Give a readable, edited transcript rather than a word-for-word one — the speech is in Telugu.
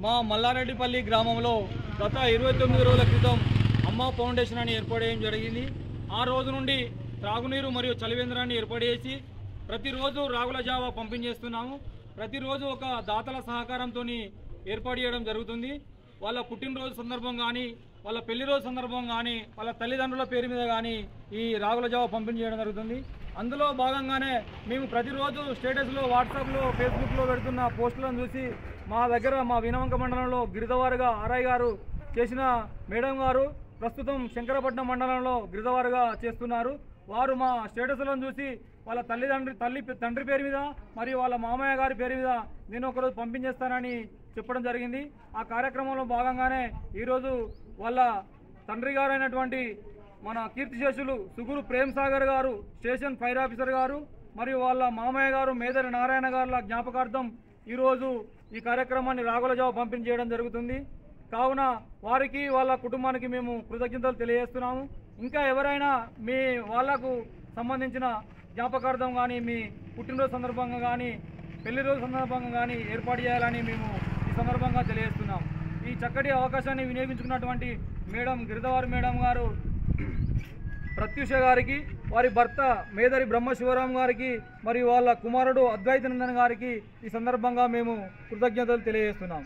మా మల్లారెడ్డిపల్లి గ్రామంలో గత 29 రోజుల క్రితం అమ్మ ఫౌండేషన్ అని ఏర్పాటు చేయడం జరిగింది. ఆ రోజు నుండి త్రాగునీరు మరియు చలివేంద్రాన్ని ఏర్పాటు చేసి ప్రతిరోజు రాగుల జావ పంపించేస్తున్నాము. ప్రతిరోజు ఒక దాతల సహకారంతో ఏర్పాటు చేయడం జరుగుతుంది. వాళ్ళ పుట్టినరోజు సందర్భం కానీ, వాళ్ళ పెళ్లి రోజు సందర్భం కానీ, వాళ్ళ తల్లిదండ్రుల పేరు మీద కానీ ఈ రాగుల జావ పంపిణీ చేయడం జరుగుతుంది. అందులో భాగంగానే మేము ప్రతిరోజు స్టేటస్లో, వాట్సాప్లో, ఫేస్బుక్లో పెడుతున్న పోస్టులను చూసి మా దగ్గర మా వినవంక మండలంలో గిరిదవారుగా ఆర్ఐ గారు చేసిన మేడం గారు ప్రస్తుతం శంకరపట్నం మండలంలో గిరిదవారుగా చేస్తున్నారు. వారు మా స్టేటస్లను చూసి వాళ్ళ తండ్రి పేరు మీద మరియు వాళ్ళ మామయ్య గారి పేరు మీద నేను ఒకరోజు పంపించేస్తానని చెప్పడం జరిగింది. ఆ కార్యక్రమంలో భాగంగానే ఈరోజు వాళ్ళ తండ్రి గారు అయినటువంటి మన కీర్తిశేషులు సుగురు ప్రేమ్ సాగర్ గారు స్టేషన్ ఫైర్ ఆఫీసర్ గారు మరియు వాళ్ళ మామయ్య గారు మేదరి నారాయణ గారుల జ్ఞాపకార్థం ఈరోజు ఈ కార్యక్రమాన్ని రాగుల జావ పంపిణీ చేయడం జరుగుతుంది. కావున వారికి వాళ్ళ కుటుంబానికి మేము కృతజ్ఞతలు తెలియజేస్తున్నాము. ఇంకా ఎవరైనా మీ వాళ్లకు సంబంధించిన జ్ఞాపకార్థం కానీ, మీ పుట్టినరోజు సందర్భంగా కానీ, పెళ్లి రోజు సందర్భంగా కానీ ఏర్పాటు చేయాలని మేము ఈ సందర్భంగా తెలియజేస్తున్నాం. ఈ చక్కటి అవకాశాన్ని వినియోగించుకున్నటువంటి మేడం గిరిదవారు మేడం గారు ప్రత్యూష గారికి, వారి భర్త మేదరి బ్రహ్మశివరాం గారికి మరియు వాళ్ళ కుమారుడు అద్వైతానందన్ గారికి ఈ సందర్భంగా మేము కృతజ్ఞతలు తెలియజేస్తున్నాం.